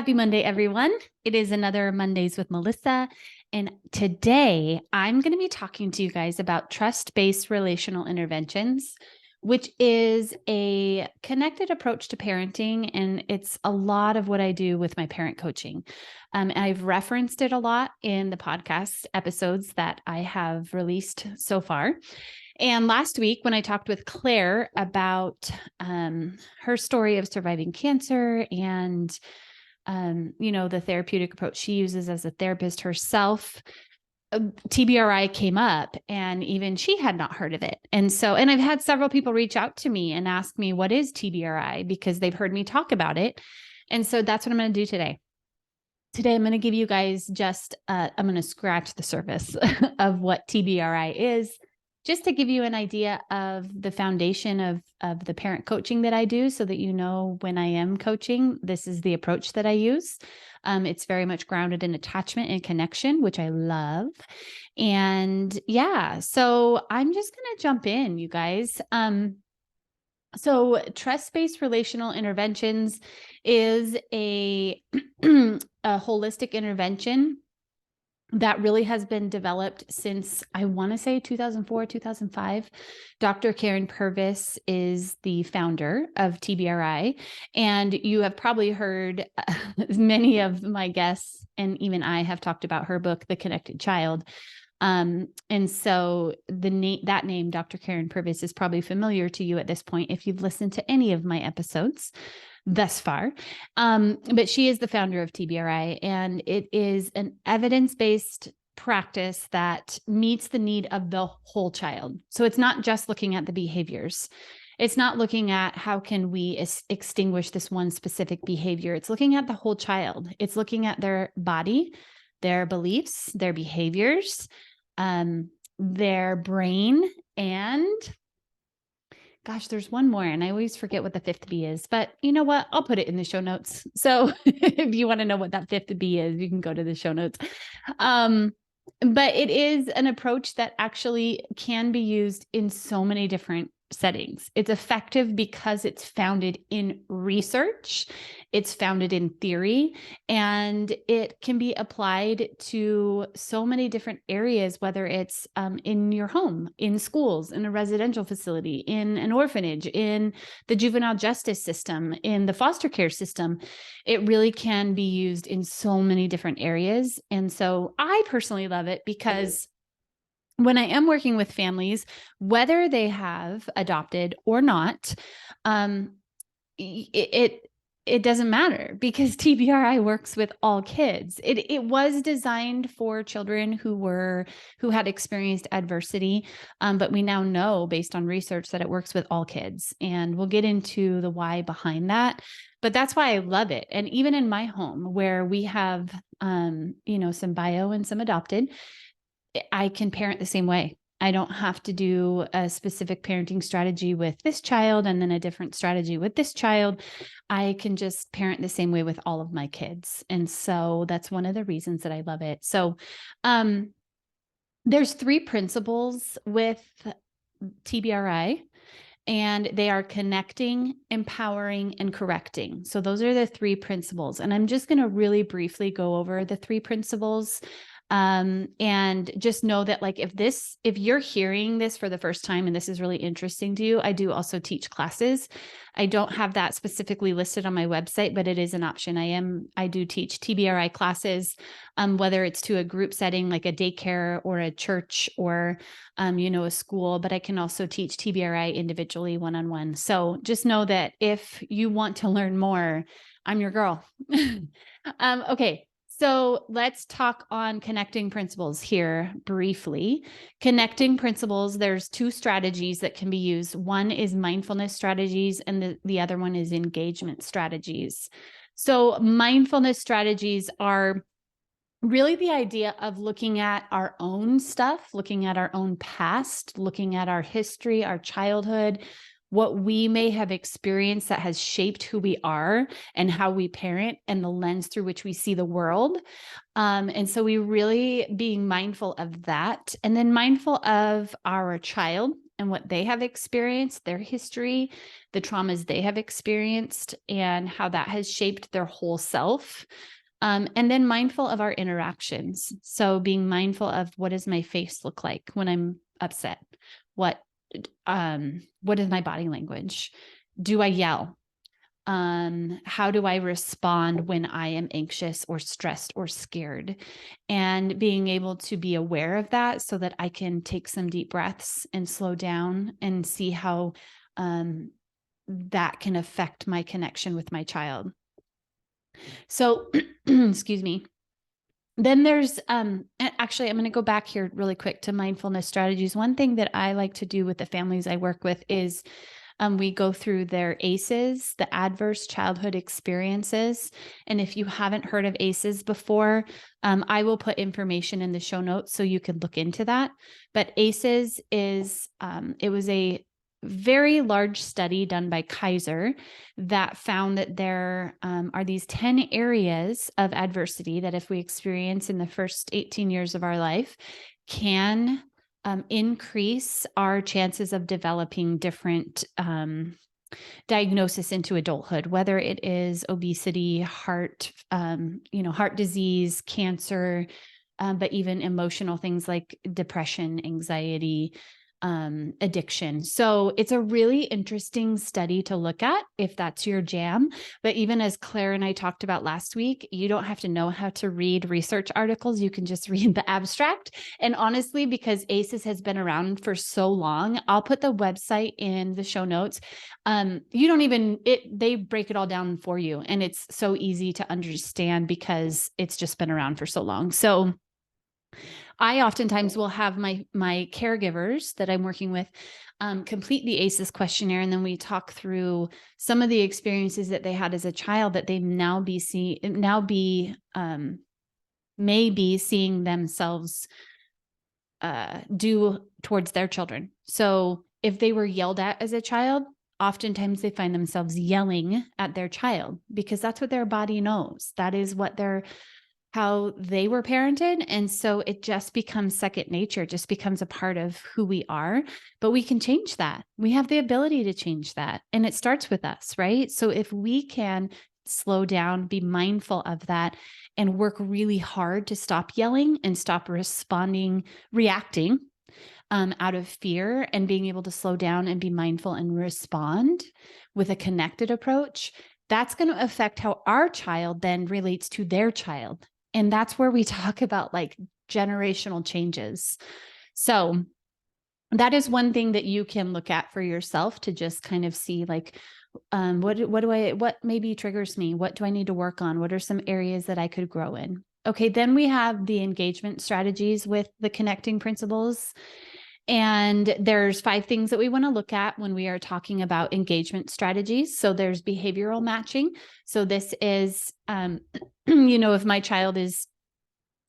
Happy Monday, everyone. It is another Mondays with Melissa. And today I'm going to be talking to you guys about Trust Based Relational Interventions, which is a connected approach to parenting. And it's a lot of what I do with my parent coaching. I've referenced it a lot in the podcast episodes that I have released so far. And last week, when I talked with Claire about her story of surviving cancer and the therapeutic approach she uses as a therapist herself, TBRI came up, and even she had not heard of it. And I've had several people reach out to me and ask me, what is TBRI? Because they've heard me talk about it. And so that's what I'm going to do today. Today, I'm going to give you guys I'm going to scratch the surface of what TBRI is, just to give you an idea of the foundation of the parent coaching that I do, so that you know when I am coaching, this is the approach that I use. It's very much grounded in attachment and connection, which I love. And yeah, so I'm just going to jump in, you guys. So trust-based relational interventions is a holistic intervention that really has been developed since, I want to say, 2004, 2005. Dr. Karen Purvis is the founder of TBRI. And you have probably heard many of my guests, and even I have talked about her book, The Connected Child. And so that name, Dr. Karen Purvis, is probably familiar to you at this point if you've listened to any of my episodes thus far. But she is the founder of TBRI, and it is an evidence-based practice that meets the need of the whole child. So it's not just looking at the behaviors. It's not looking at how can we extinguish this one specific behavior. It's looking at the whole child. It's looking at their body, their beliefs, their behaviors, their brain, and gosh, there's one more, and I always forget what the fifth B is, but you know what? I'll put it in the show notes. So if you want to know what that fifth B is, you can go to the show notes. But it is an approach that actually can be used in so many different settings. It's effective because it's founded in research, it's founded in theory, and it can be applied to so many different areas, whether it's in your home, in schools, in a residential facility, in an orphanage, in the juvenile justice system, in the foster care system. It really can be used in so many different areas. And so I personally love it because when I am working with families, whether they have adopted or not, it doesn't matter, because TBRI works with all kids. It was designed for children who had experienced adversity, but we now know, based on research, that it works with all kids, and we'll get into the why behind that. But that's why I love it. And even in my home, where we have some bio and some adopted, I can parent the same way. I don't have to do a specific parenting strategy with this child and then a different strategy with this child. I can just parent the same way with all of my kids. And so that's one of the reasons that I love it. So there's 3 principles with TBRI, and they are connecting, empowering, and correcting. So those are the 3 principles. And I'm just going to really briefly go over the 3 principles. And just know that, like, if you're hearing this for the first time and this is really interesting to you, I do also teach classes. I don't have that specifically listed on my website, but it is an option. I do teach TBRI classes, whether it's to a group setting, like a daycare or a church or, a school, but I can also teach TBRI individually, one-on-one. So just know that if you want to learn more, I'm your girl. Okay. So let's talk on connecting principles here briefly. Connecting principles, there's 2 strategies that can be used. One is mindfulness strategies, and the other one is engagement strategies. So mindfulness strategies are really the idea of looking at our own stuff, looking at our own past, looking at our history, our childhood, what we may have experienced that has shaped who we are and how we parent, and the lens through which we see the world. And so we really being mindful of that, and then mindful of our child and what they have experienced, their history, the traumas they have experienced, and how that has shaped their whole self. And then mindful of our interactions. So being mindful of, what does my face look like when I'm upset? What is my body language? Do I yell? How do I respond when I am anxious or stressed or scared? And being able to be aware of that so that I can take some deep breaths and slow down and see how that can affect my connection with my child. So, excuse me. Then there's, actually, I'm going to go back here really quick to mindfulness strategies. One thing that I like to do with the families I work with is we go through their ACEs, the adverse childhood experiences. And if you haven't heard of ACEs before, I will put information in the show notes so you can look into that. But ACEs is, it was a very large study done by Kaiser that found that there are these 10 areas of adversity that if we experience in the first 18 years of our life can increase our chances of developing different diagnosis into adulthood, whether it is obesity, heart disease, cancer, but even emotional things like depression, anxiety, addiction. So it's a really interesting study to look at if that's your jam. But even as Claire and I talked about last week, you don't have to know how to read research articles. You can just read the abstract. And honestly, because ACEs has been around for so long, I'll put the website in the show notes. They break it all down for you. And it's so easy to understand because it's just been around for so long. So I oftentimes will have my caregivers that I'm working with complete the ACEs questionnaire, and then we talk through some of the experiences that they had as a child that they may be seeing themselves do towards their children. So if they were yelled at as a child, oftentimes they find themselves yelling at their child because that's what their body knows. That is how they were parented. And so it just becomes second nature, just becomes a part of who we are, but we can change that. We have the ability to change that. And it starts with us, right? So if we can slow down, be mindful of that, and work really hard to stop yelling and stop reacting out of fear, and being able to slow down and be mindful and respond with a connected approach, that's going to affect how our child then relates to their child. And that's where we talk about like generational changes. So that is one thing that you can look at for yourself to just kind of see like, what maybe triggers me? What do I need to work on? What are some areas that I could grow in? Okay. Then we have the engagement strategies with the connecting principles. And there's 5 things that we want to look at when we are talking about engagement strategies. So there's behavioral matching. So this is, if my child is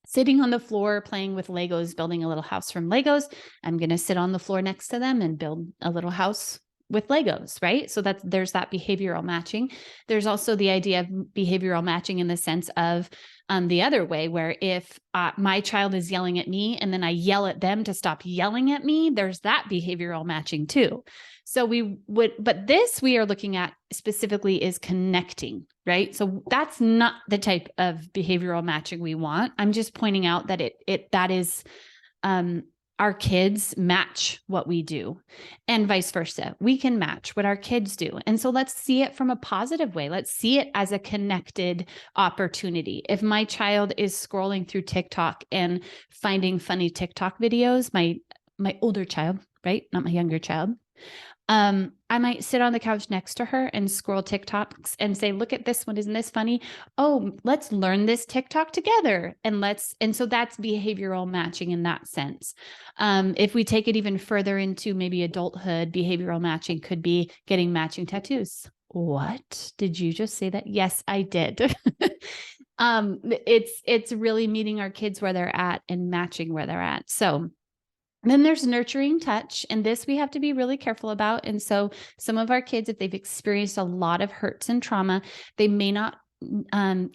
sitting on the floor playing with Legos, building a little house from Legos, I'm going to sit on the floor next to them and build a little house with Legos, right? So there's that behavioral matching. There's also the idea of behavioral matching in the sense of the other way, where if my child is yelling at me and then I yell at them to stop yelling at me, there's that behavioral matching too. So but this we are looking at specifically is connecting, right? So that's not the type of behavioral matching we want. I'm just pointing out that that is, our kids match what we do and vice versa. We can match what our kids do. And so let's see it from a positive way. Let's see it as a connected opportunity. If my child is scrolling through TikTok and finding funny TikTok videos, my older child, right? Not my younger child. I might sit on the couch next to her and scroll TikToks and say, look at this one. Isn't this funny? Oh, let's learn this TikTok together. And so that's behavioral matching in that sense. If we take it even further into maybe adulthood, behavioral matching could be getting matching tattoos. What? Did you just say that? Yes, I did. It's really meeting our kids where they're at and matching where they're at. So then there's nurturing touch, and this we have to be really careful about. And so some of our kids, if they've experienced a lot of hurts and trauma, they may not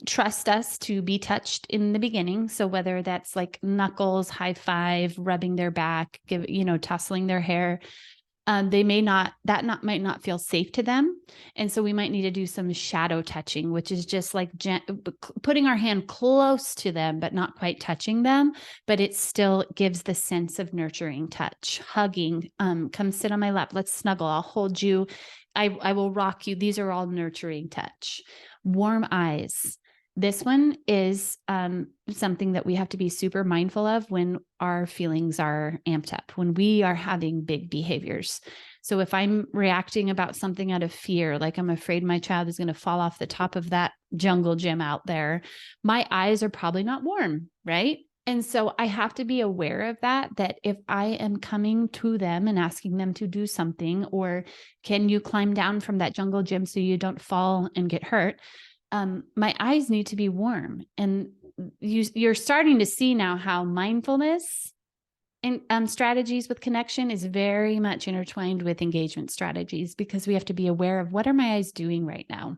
trust us to be touched in the beginning. So whether that's like knuckles, high five, rubbing their back, tussling their hair, Might not feel safe to them. And so we might need to do some shadow touching, which is just like putting our hand close to them, but not quite touching them, but it still gives the sense of nurturing touch. Hugging, come sit on my lap, let's snuggle, I'll hold you, I will rock you. These are all nurturing touch. Warm eyes. This one is something that we have to be super mindful of when our feelings are amped up, when we are having big behaviors. So if I'm reacting about something out of fear, like I'm afraid my child is going to fall off the top of that jungle gym out there, my eyes are probably not warm, right? And so I have to be aware of that if I am coming to them and asking them to do something, or can you climb down from that jungle gym so you don't fall and get hurt? My eyes need to be warm. And you're starting to see now how mindfulness and strategies with connection is very much intertwined with engagement strategies, because we have to be aware of, what are my eyes doing right now?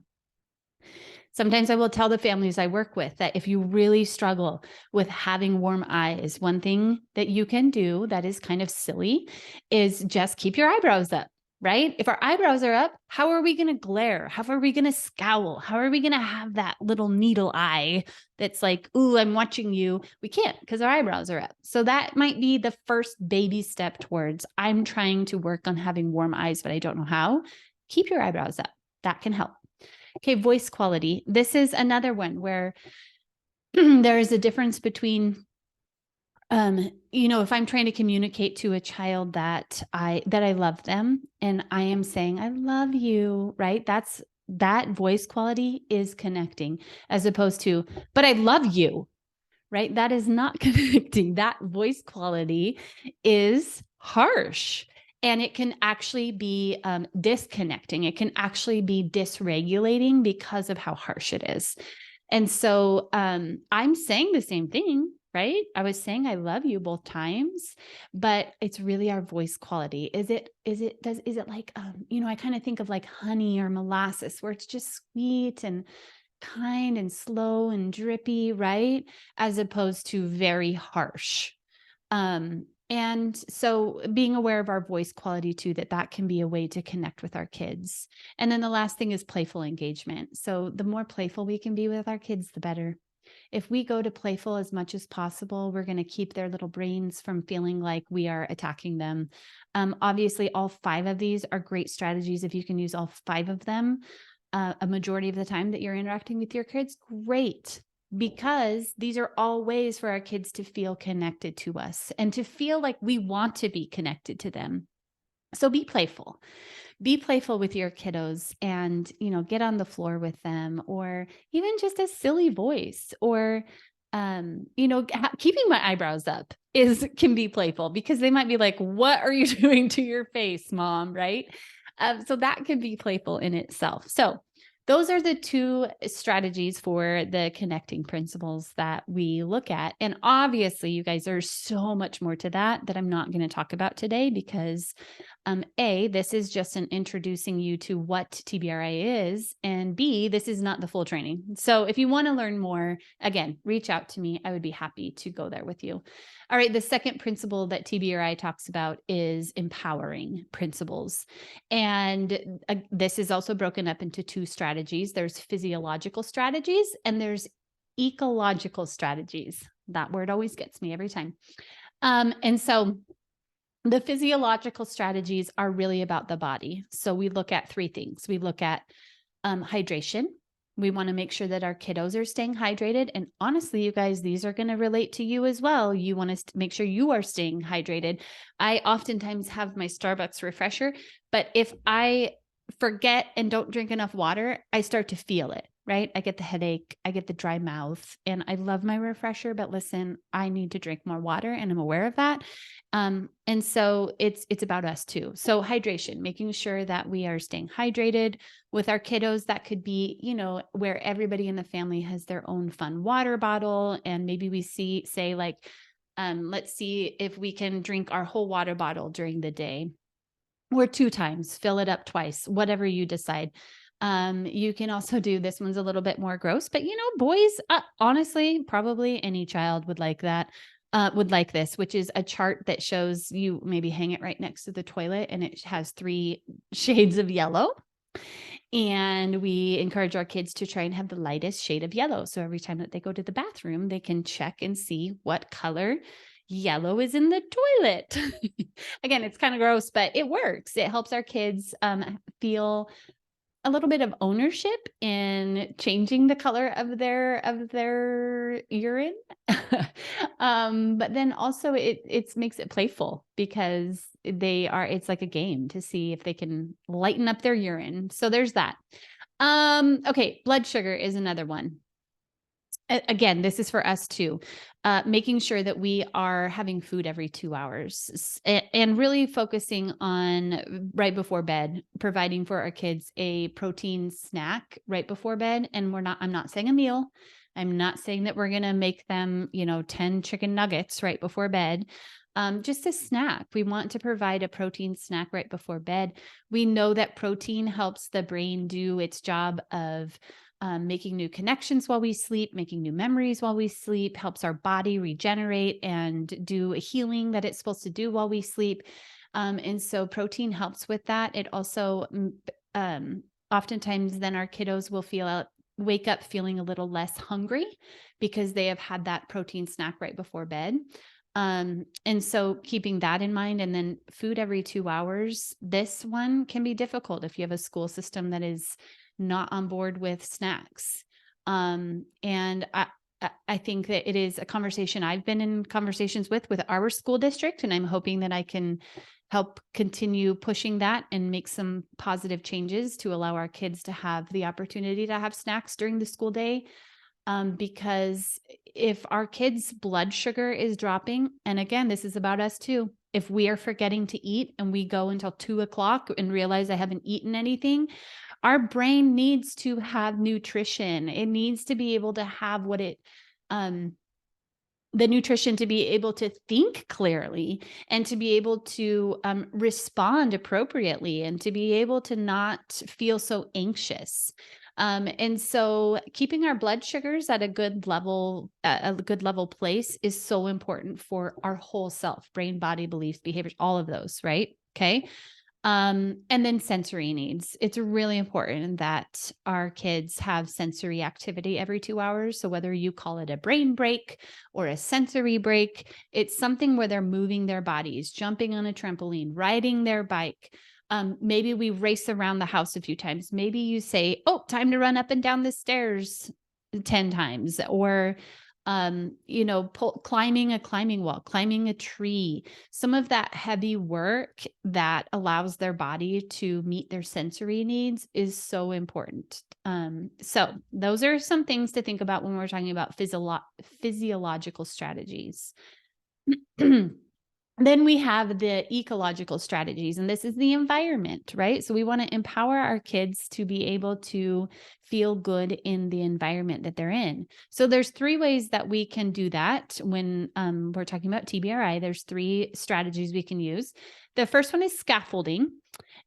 Sometimes I will tell the families I work with that if you really struggle with having warm eyes, one thing that you can do that is kind of silly is just keep your eyebrows up. Right? If our eyebrows are up, how are we going to glare? How are we going to scowl? How are we going to have that little needle eye that's like, ooh, I'm watching you? We can't, because our eyebrows are up. So that might be the first baby step towards, I'm trying to work on having warm eyes, but I don't know how. Keep your eyebrows up. That can help. Okay, voice quality. This is another one where there is a difference between if I'm trying to communicate to a child that I love them, and I am saying, I love you, right? That voice quality is connecting, as opposed to, but I love you, right? That is not connecting. That voice quality is harsh, and it can actually be disconnecting. It can actually be dysregulating because of how harsh it is. And so I'm saying the same thing, right? I was saying I love you both times, but it's really our voice quality. Is it like, I kind of think of like honey or molasses, where it's just sweet and kind and slow and drippy, right? As opposed to very harsh. And so being aware of our voice quality too, that can be a way to connect with our kids. And then the last thing is playful engagement. So the more playful we can be with our kids, the better. If we go to playful as much as possible, we're going to keep their little brains from feeling like we are attacking them. Obviously, all 5 of these are great strategies. If you can use all 5 of them a majority of the time that you're interacting with your kids, great. Because these are all ways for our kids to feel connected to us and to feel like we want to be connected to them. So be playful. Be playful with your kiddos, and, get on the floor with them, or even just a silly voice, or, keeping my eyebrows up can be playful, because they might be like, what are you doing to your face, mom? Right? So that can be playful in itself. So those are the 2 strategies for the connecting principles that we look at. And obviously, you guys, there's so much more to that I'm not going to talk about today, because this is just an introducing you to what TBRI is, and B, this is not the full training. So if you want to learn more, again, reach out to me. I would be happy to go there with you. All right, the second principle that TBRI talks about is empowering principles. And this is also broken up into 2 strategies. There's physiological strategies and there's ecological strategies. That word always gets me every time. And so the physiological strategies are really about the body. So we look at 3 things. We look at hydration. We want to make sure that our kiddos are staying hydrated. And honestly, you guys, these are going to relate to you as well. You want to make sure you are staying hydrated. I oftentimes have my Starbucks refresher, but if I forget and don't drink enough water, I start to feel it, right? I get the headache, I get the dry mouth, and I love my refresher, but listen, I need to drink more water, and I'm aware of that. And so it's about us too. So hydration, making sure that we are staying hydrated with our kiddos. That could be, where everybody in the family has their own fun water bottle. And maybe we say like, let's see if we can drink our whole water bottle during the day, or 2 times, fill it up twice, whatever you decide. You can also do, this one's a little bit more gross, but boys, honestly, probably any child would like that. would like this, which is a chart that shows you maybe hang it right next to the toilet, and it has 3 shades of yellow. And we encourage our kids to try and have the lightest shade of yellow. So every time that they go to the bathroom, they can check and see what color yellow is in the toilet. Again, it's kind of gross, but it works. It helps our kids feel a little bit of ownership in changing the color of their urine. But then also it makes it playful because it's like a game to see if they can lighten up their urine. So there's that. Okay, blood sugar is another one. Again, this is for us too. Making sure that we are having food every 2 hours and really focusing on right before bed, providing for our kids a protein snack right before bed. And I'm not saying a meal. I'm not saying that we're going to make them, 10 chicken nuggets right before bed. Just a snack. We want to provide a protein snack right before bed. We know that protein helps the brain do its job of making new connections while we sleep, making new memories while we sleep, helps our body regenerate and do a healing that it's supposed to do while we sleep. And so protein helps with that. It also, oftentimes then our kiddos will wake up feeling a little less hungry because they have had that protein snack right before bed. And so keeping that in mind, and then food every 2 hours, this one can be difficult if you have a school system that is not on board with snacks. And I think that it is a conversation I've been in conversations with our school district, and I'm hoping that I can help continue pushing that and make some positive changes to allow our kids to have the opportunity to have snacks during the school day. Because if our kids' blood sugar is dropping, and again, this is about us too, if we are forgetting to eat and we go until 2:00 and realize I haven't eaten anything, our brain needs to have nutrition. It needs to be able to have the nutrition to be able to think clearly and to be able to respond appropriately and to be able to not feel so anxious. And so keeping our blood sugars at a good level place is so important for our whole self, brain, body, beliefs, behaviors, all of those, right? Okay. And then sensory needs. It's really important that our kids have sensory activity every 2 hours. So whether you call it a brain break or a sensory break, it's something where they're moving their bodies, jumping on a trampoline, riding their bike. Maybe we race around the house a few times. Maybe you say, oh, time to run up and down the stairs 10 times, or climbing a climbing wall, climbing a tree, some of that heavy work that allows their body to meet their sensory needs is so important. So those are some things to think about when we're talking about physiological strategies. Then we have the ecological strategies, and this is the environment, right? So we want to empower our kids to be able to feel good in the environment that they're in. So there's 3 ways that we can do that when we're talking about TBRI. There's 3 strategies we can use. The first one is scaffolding.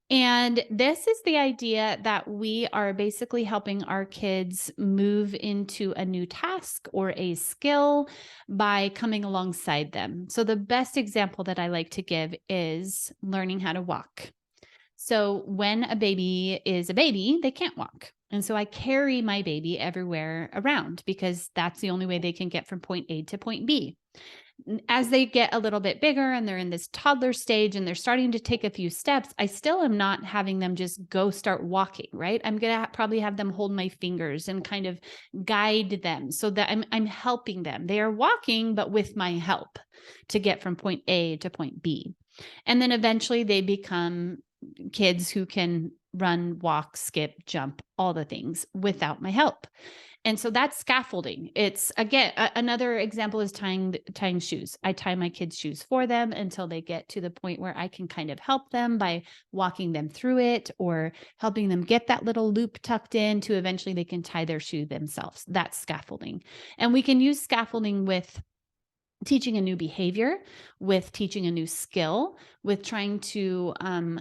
And this is the idea that we are basically helping our kids move into a new task or a skill by coming alongside them. So the best example that I like to give is learning how to walk. So when a baby is a baby, they can't walk. And so I carry my baby everywhere around because that's the only way they can get from point A to point B. As they get a little bit bigger and they're in this toddler stage and they're starting to take a few steps, I still am not having them just go start walking, right? I'm going to probably have them hold my fingers and kind of guide them so that I'm helping them. They are walking, but with my help to get from point A to point B. And then eventually they become kids who can run, walk, skip, jump, all the things without my help. And so that's scaffolding. It's again, another example is tying shoes. I tie my kids' shoes for them until they get to the point where I can kind of help them by walking them through it or helping them get that little loop tucked in to eventually they can tie their shoe themselves. That's scaffolding. And we can use scaffolding with teaching a new behavior, with teaching a new skill, with trying to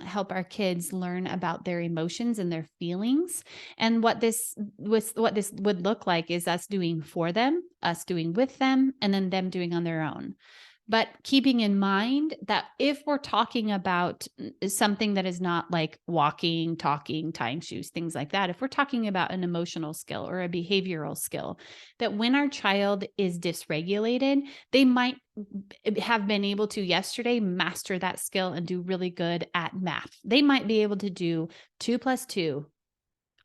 help our kids learn about their emotions and their feelings. And what this would look like is us doing for them, us doing with them, and then them doing on their own. But keeping in mind that if we're talking about something that is not like walking, talking, tying shoes, things like that, if we're talking about an emotional skill or a behavioral skill, that when our child is dysregulated, they might have been able to yesterday master that skill and do really good at math. They might be able to do 2 plus 2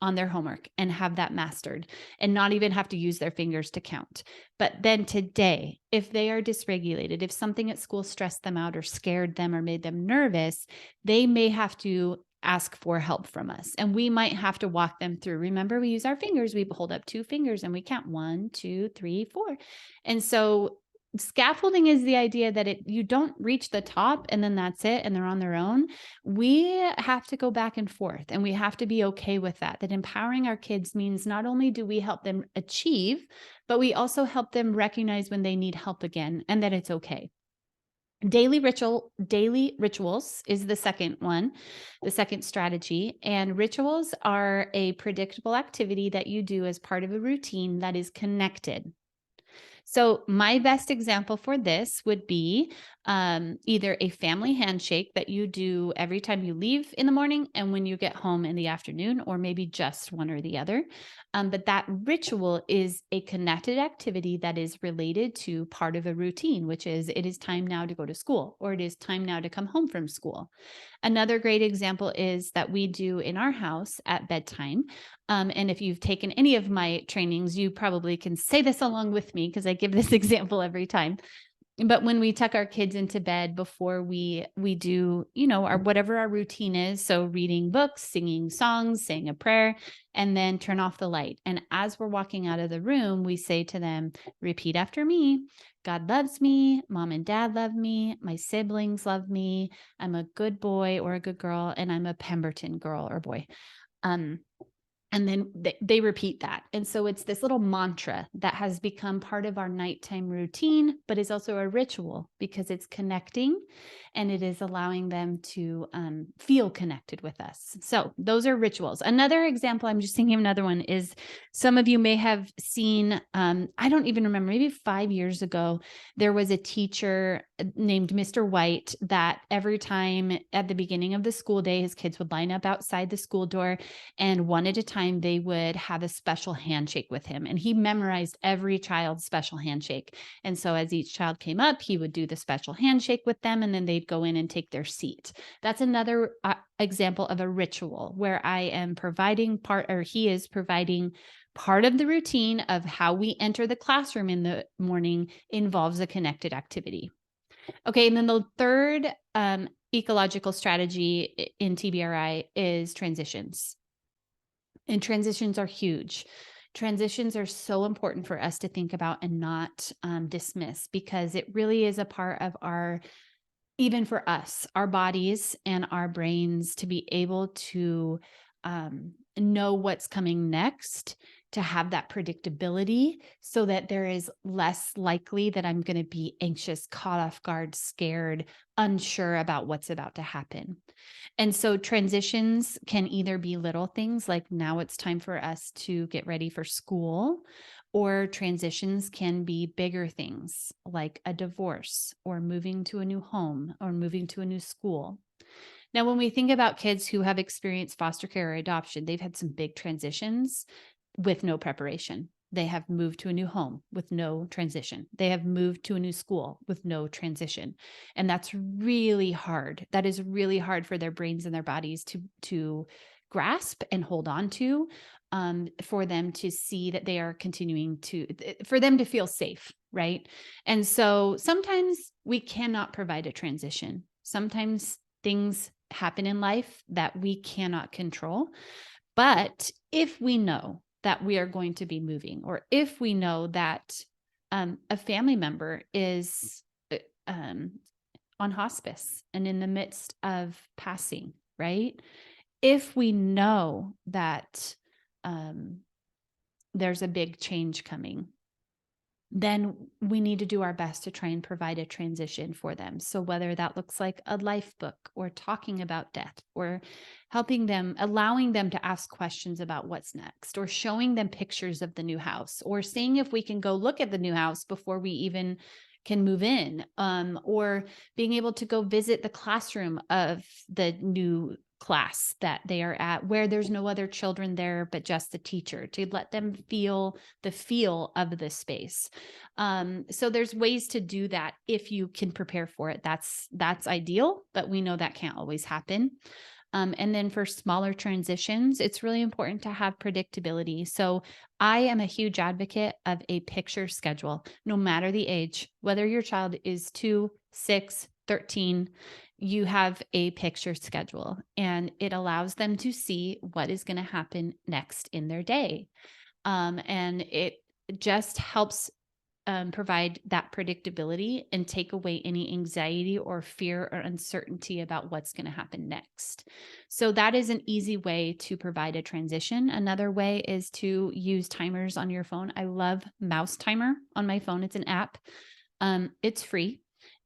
on their homework and have that mastered and not even have to use their fingers to count. But then today, if they are dysregulated, if something at school stressed them out or scared them or made them nervous, they may have to ask for help from us. And we might have to walk them through. Remember, we use our fingers. We hold up 2 fingers and we count 1, 2, 3, 4. And so scaffolding is the idea that you don't reach the top and then that's it and they're on their own. We have to go back and forth, and we have to be okay with that empowering our kids means not only do we help them achieve, but we also help them recognize when they need help again and that it's okay. Daily rituals is the second one, the second strategy. And rituals are a predictable activity that you do as part of a routine that is connected. So my best example for this would be either a family handshake that you do every time you leave in the morning and when you get home in the afternoon, or maybe just one or the other. But that ritual is a connected activity that is related to part of a routine, which is it is time now to go to school, or it is time now to come home from school. Another great example is that we do in our house at bedtime. And if you've taken any of my trainings, you probably can say this along with me because I give this example every time. But when we tuck our kids into bed before we do, our whatever our routine is, so reading books, singing songs, saying a prayer, and then turn off the light. And as we're walking out of the room, we say to them, repeat after me. God loves me, mom and dad love me, my siblings love me, I'm a good boy or a good girl, and I'm a Pemberton girl or boy. And then they repeat that. And so it's this little mantra that has become part of our nighttime routine, but is also a ritual because it's connecting and it is allowing them to feel connected with us. So those are rituals. Another example, I'm just thinking of another one, is some of you may have seen, I don't even remember, maybe 5 years ago, there was a teacher named Mr. White that every time at the beginning of the school day, his kids would line up outside the school door, and one at a time, they would have a special handshake with him. And he memorized every child's special handshake. And so as each child came up, he would do the special handshake with them, and then they'd go in and take their seat. That's another example of a ritual where I am providing he is providing part of the routine of how we enter the classroom in the morning involves a connected activity. Okay, and then the third ecological strategy in TBRI is transitions. And transitions are huge. Transitions are so important for us to think about and not dismiss, because it really is a part of even for us, our bodies and our brains to be able to know what's coming next, to have that predictability so that there is less likely that I'm going to be anxious, caught off guard, scared, unsure about what's about to happen. And so transitions can either be little things like now it's time for us to get ready for school, or transitions can be bigger things like a divorce or moving to a new home or moving to a new school. Now, when we think about kids who have experienced foster care or adoption, they've had some big transitions with no preparation. They have moved to a new home with no transition. They have moved to a new school with no transition. And that's really hard. That is really hard for their brains and their bodies to grasp and hold on to, for them to see that they are continuing for them to feel safe, right? And so sometimes we cannot provide a transition. Sometimes things happen in life that we cannot control. But if we know that we are going to be moving, or if we know that a family member is on hospice and in the midst of passing, right? If we know that there's a big change coming, then we need to do our best to try and provide a transition for them. So whether that looks like a life book or talking about death or helping them, allowing them to ask questions about what's next, or showing them pictures of the new house, or seeing if we can go look at the new house before we even can move in, or being able to go visit the classroom of the new class that they are at, where there's no other children there but just the teacher, to let them feel the feel of the space. So there's ways to do that if you can prepare for it. That's ideal, but we know that can't always happen. And then for smaller transitions, it's really important to have predictability. So I am a huge advocate of a picture schedule, no matter the age, whether your child is 2, 6, 13, you have a picture schedule and it allows them to see what is going to happen next in their day. And it just helps provide that predictability and take away any anxiety or fear or uncertainty about what's going to happen next. So that is an easy way to provide a transition. Another way is to use timers on your phone. I love Mouse Timer on my phone. It's an app. It's free,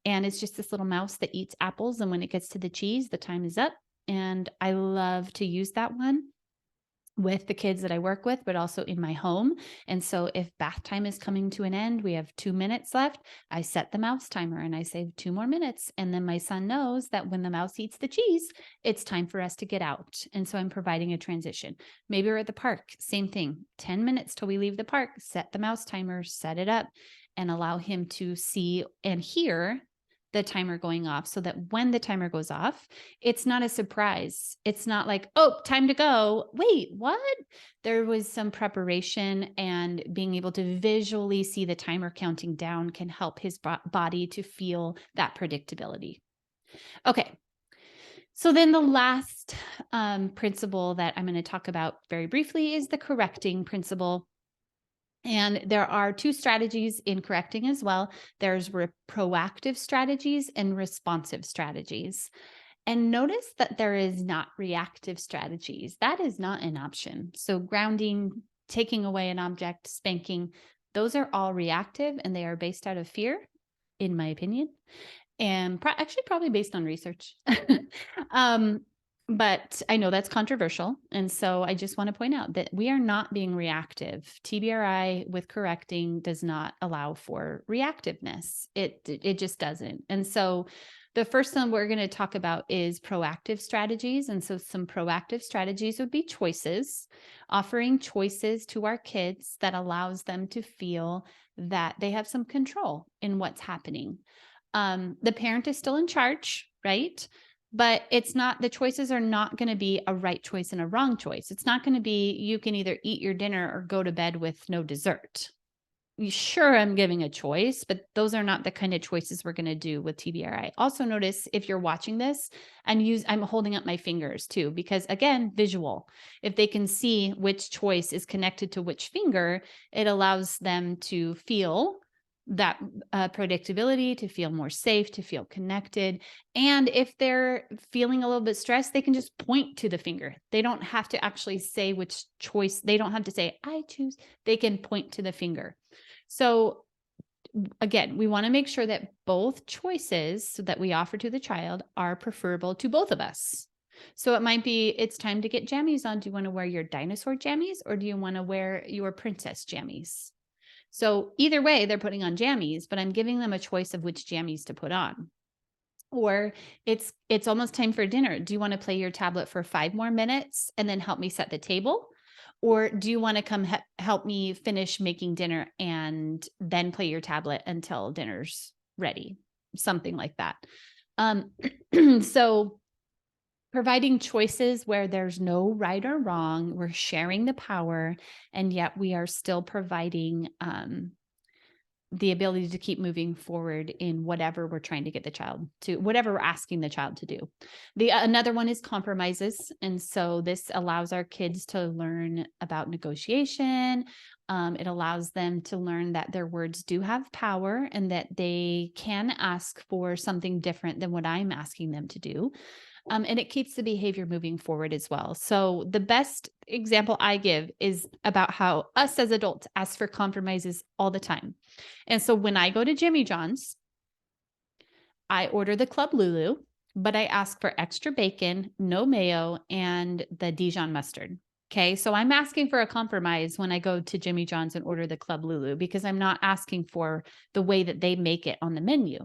and it's just this little mouse that eats apples. And when it gets to the cheese, the time is up. And I love to use that one with the kids that I work with, but also in my home. And so if bath time is coming to an end, we have 2 minutes left, I set the mouse timer and I say 2 more minutes. And then my son knows that when the mouse eats the cheese, it's time for us to get out. And so I'm providing a transition. Maybe we're at the park, same thing, 10 minutes till we leave the park, set the mouse timer, set it up, and allow him to see and hear the timer going off, so that when the timer goes off, it's not a surprise. It's not like, oh, time to go. Wait, what? There was some preparation, and being able to visually see the timer counting down can help his body to feel that predictability. Okay. So then the last principle that I'm going to talk about very briefly is the correcting principle. And there are 2 strategies in correcting as well. There's proactive strategies and responsive strategies. And notice that there is not reactive strategies. That is not an option. So grounding, taking away an object, spanking, those are all reactive, and they are based out of fear, in my opinion, and actually probably based on research. But I know that's controversial. And so I just want to point out that we are not being reactive. TBRI with correcting does not allow for reactiveness. It just doesn't. And so the first one we're going to talk about is proactive strategies. And so some proactive strategies would be choices, offering choices to our kids that allows them to feel that they have some control in what's happening. The parent is still in charge, right? But it's not, the choices are not going to be a right choice and a wrong choice. It's not going to be, you can either eat your dinner or go to bed with no dessert. Sure, I'm giving a choice, but those are not the kind of choices we're going to do with TBRI. Also notice if you're watching this and I'm holding up my fingers too, because again, visual, if they can see which choice is connected to which finger, it allows them to feel that predictability, to feel more safe, to feel connected. And if they're feeling a little bit stressed, they can just point to the finger. They don't have to actually say which choice. They don't have to say, I choose. They can point to the finger. So again, we want to make sure that both choices that we offer to the child are preferable to both of us. So it might be, it's time to get jammies on. Do you want to wear your dinosaur jammies, or do you want to wear your princess jammies? So either way, they're putting on jammies, but I'm giving them a choice of which jammies to put on. Or it's almost time for dinner. Do you want to play your tablet for 5 more minutes and then help me set the table? Or do you want to come help me finish making dinner and then play your tablet until dinner's ready? Something like that. So providing choices where there's no right or wrong, we're sharing the power, and yet we are still providing the ability to keep moving forward in whatever we're trying to get the child to, whatever we're asking the child to do. Another one is compromises. And so this allows our kids to learn about negotiation. It allows them to learn that their words do have power and that they can ask for something different than what I'm asking them to do. And it keeps the behavior moving forward as well. So the best example I give is about how us as adults ask for compromises all the time. And so when I go to Jimmy John's, I order the Club Lulu, but I ask for extra bacon, no mayo, and the Dijon mustard. Okay. So I'm asking for a compromise when I go to Jimmy John's and order the Club Lulu because I'm not asking for the way that they make it on the menu.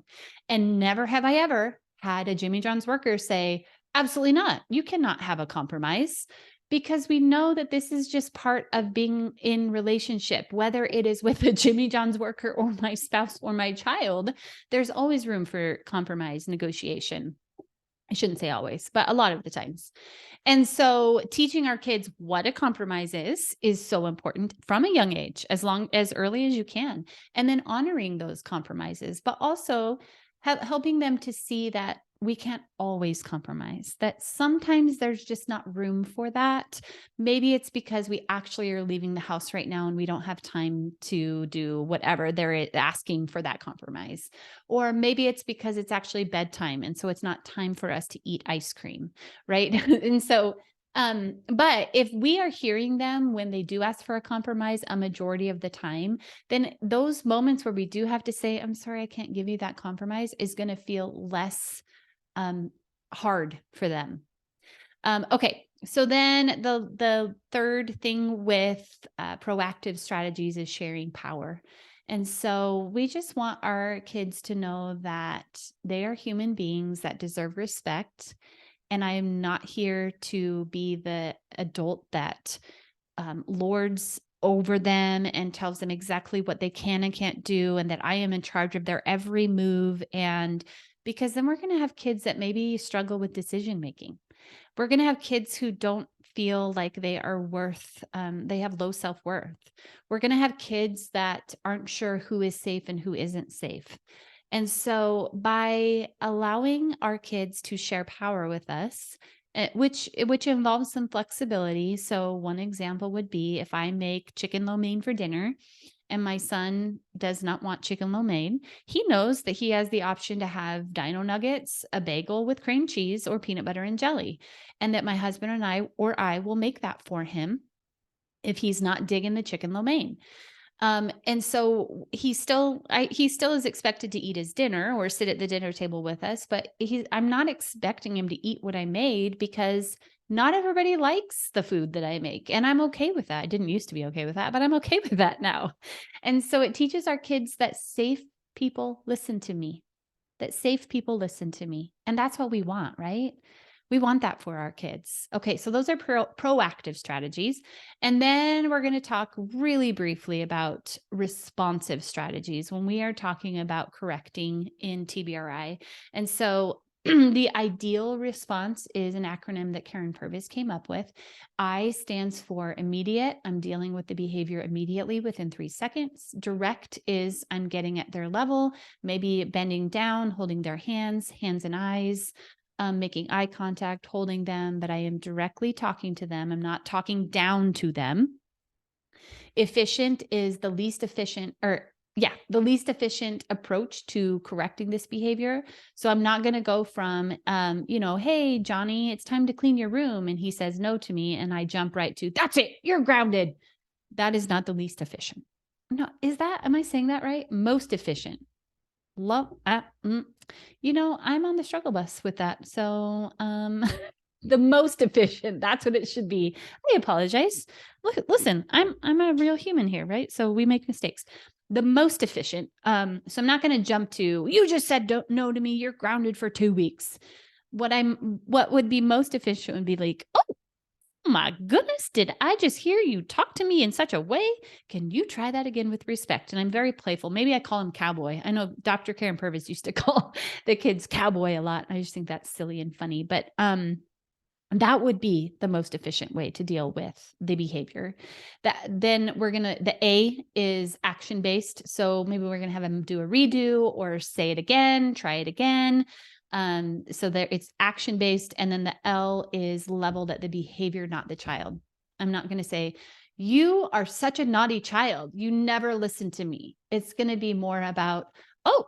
And never have I ever had a Jimmy John's worker say, absolutely not. You cannot have a compromise, because we know that this is just part of being in relationship, whether it is with a Jimmy John's worker or my spouse or my child. There's always room for compromise, negotiation. I shouldn't say always, but a lot of the times. And so teaching our kids what a compromise is so important from a young age, as early as you can, and then honoring those compromises, but also helping them to see that we can't always compromise, that sometimes there's just not room for that. Maybe it's because we actually are leaving the house right now and we don't have time to do whatever they're asking for that compromise. Or maybe it's because it's actually bedtime. And so it's not time for us to eat ice cream, right? And so, but if we are hearing them when they do ask for a compromise a majority of the time, then those moments where we do have to say, I'm sorry, I can't give you that compromise, is going to feel less hard for them. Okay. So then the third thing with proactive strategies is sharing power. And so we just want our kids to know that they are human beings that deserve respect. And I am not here to be the adult that lords over them and tells them exactly what they can and can't do, and that I am in charge of their every move. And because then we're going to have kids that maybe struggle with decision making. We're going to have kids who don't feel like they are they have low self-worth. We're going to have kids that aren't sure who is safe and who isn't safe. And so by allowing our kids to share power with us, which involves some flexibility. So one example would be if I make chicken lo mein for dinner and my son does not want chicken lo mein, he knows that he has the option to have dino nuggets, a bagel with cream cheese, or peanut butter and jelly, and that my husband and I will make that for him if he's not digging the chicken lo mein. And so he still is expected to eat his dinner or sit at the dinner table with us, but I'm not expecting him to eat what I made, because not everybody likes the food that I make. And I'm okay with that. I didn't used to be okay with that, but I'm okay with that now. And so it teaches our kids that safe people listen to me, And that's what we want, right? We want that for our kids. Okay, so those are proactive strategies. And then we're going to talk really briefly about responsive strategies when we are talking about correcting in TBRI. And so the ideal response is an acronym that Karen Purvis came up with. I stands for immediate. I'm dealing with the behavior immediately within 3 seconds. Direct is I'm getting at their level, maybe bending down, holding their hands and eyes, making eye contact, holding them, but I am directly talking to them. I'm not talking down to them. Efficient is the least efficient approach to correcting this behavior. So I'm not going to go from, hey, Johnny, it's time to clean your room. And he says no to me. And I jump right to, that's it, you're grounded. That is not the least efficient. No, am I saying that right? Most efficient. I'm on the struggle bus with that. So, the most efficient, that's what it should be. I apologize. Listen, I'm a real human here, right? So we make mistakes. The most efficient. So I'm not going to jump to, you just said don't no to me, you're grounded for 2 weeks. What would be most efficient would be like, oh my goodness, did I just hear you talk to me in such a way? Can you try that again with respect? And I'm very playful. Maybe I call him cowboy. I know Dr. Karen Purvis used to call the kids cowboy a lot. I just think that's silly and funny, but that would be the most efficient way to deal with the behavior. The A is action based. So maybe we're going to have them do a redo or say it again, try it again. So there it's action based. And then the L is leveled at the behavior, not the child. I'm not going to say, you are such a naughty child, you never listen to me. It's going to be more about, oh,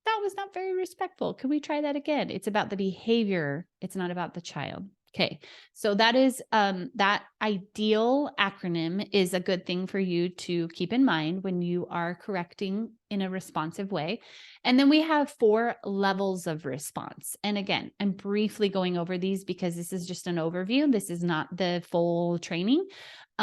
that was not very respectful. Can we try that again? It's about the behavior. It's not about the child. Okay. So that is that ideal acronym is a good thing for you to keep in mind when you are correcting in a responsive way. And then we have 4 levels of response. And again, I'm briefly going over these because this is just an overview. This is not the full training.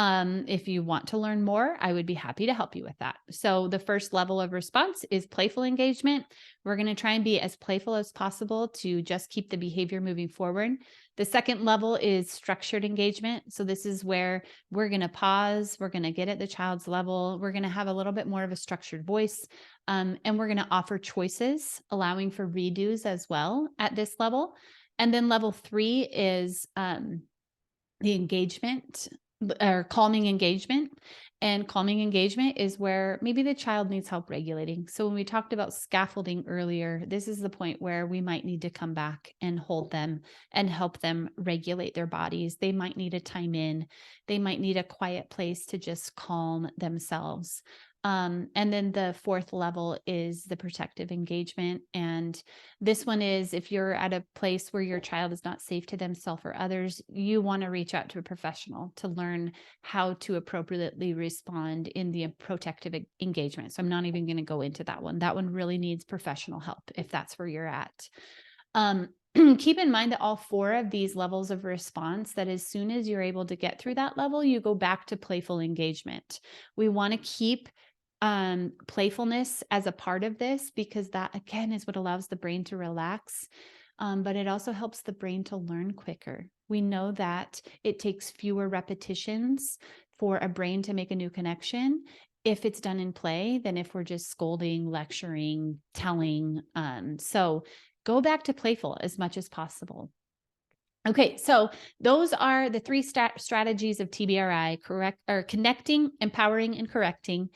If you want to learn more, I would be happy to help you with that. So the first level of response is playful engagement. We're going to try and be as playful as possible to just keep the behavior moving forward. The second level is structured engagement. So this is where we're going to pause. We're going to get at the child's level. We're going to have a little bit more of a structured voice. And we're going to offer choices, allowing for redos as well at this level. And then level 3 is the engagement or calming engagement. And calming engagement is where maybe the child needs help regulating. So when we talked about scaffolding earlier, this is the point where we might need to come back and hold them and help them regulate their bodies. They might need a time in. They might need a quiet place to just calm themselves. And then the 4th level is the protective engagement. And this one is if you're at a place where your child is not safe to themselves or others, you want to reach out to a professional to learn how to appropriately respond in the protective engagement. So I'm not even going to go into that one. That one really needs professional help if that's where you're at. Keep in mind that all 4 of these levels of response, that as soon as you're able to get through that level, you go back to playful engagement. We want to keep playfulness as a part of this because that again is what allows the brain to relax. But it also helps the brain to learn quicker. We know that it takes fewer repetitions for a brain to make a new connection if it's done in play than if we're just scolding, lecturing, telling. So go back to playful as much as possible. Okay, so those are the 3 strategies of TBRI: connecting, empowering, and correcting.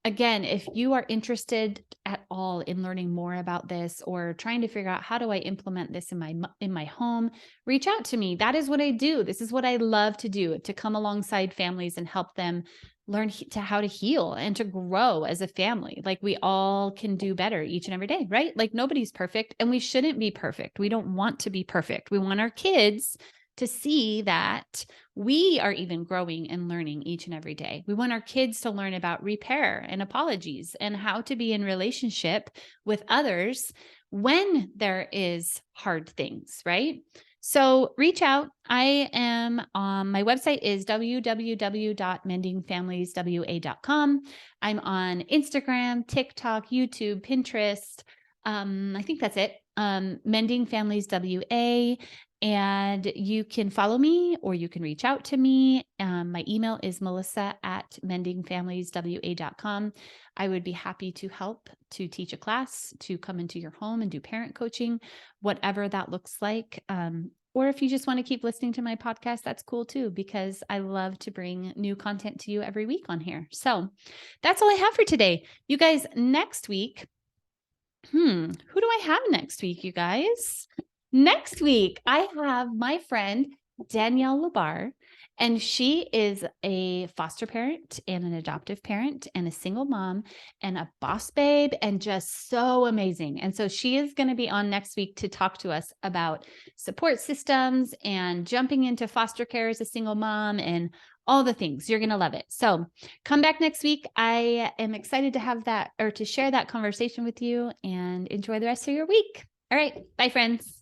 Again, if you are interested at all in learning more about this or trying to figure out how do I implement this in my home, reach out to me. That is what I do. This is what I love to do, to come alongside families and help them learn how to heal and to grow as a family. Like we all can do better each and every day, right? Like nobody's perfect and we shouldn't be perfect. We don't want to be perfect. We want our kids to see that we are even growing and learning each and every day. We want our kids to learn about repair and apologies and how to be in relationship with others when there is hard things, right? So reach out. I am on my website is www.mendingfamilieswa.com. I'm on Instagram, TikTok, YouTube, Pinterest. I think that's it. Mending Families WA. And you can follow me or you can reach out to me. My email is melissa@mendingfamilieswa.com. I would be happy to help to teach a class, to come into your home and do parent coaching, whatever that looks like. Or if you just want to keep listening to my podcast, that's cool too, because I love to bring new content to you every week on here. So that's all I have for today. You guys, next week, who do I have next week, you guys? Next week, I have my friend Danielle Labar, and she is a foster parent and an adoptive parent and a single mom and a boss babe and just so amazing. And so she is going to be on next week to talk to us about support systems and jumping into foster care as a single mom and all the things. You're going to love it. So come back next week. I am excited to have that or to share that conversation with you and enjoy the rest of your week. All right. Bye, friends.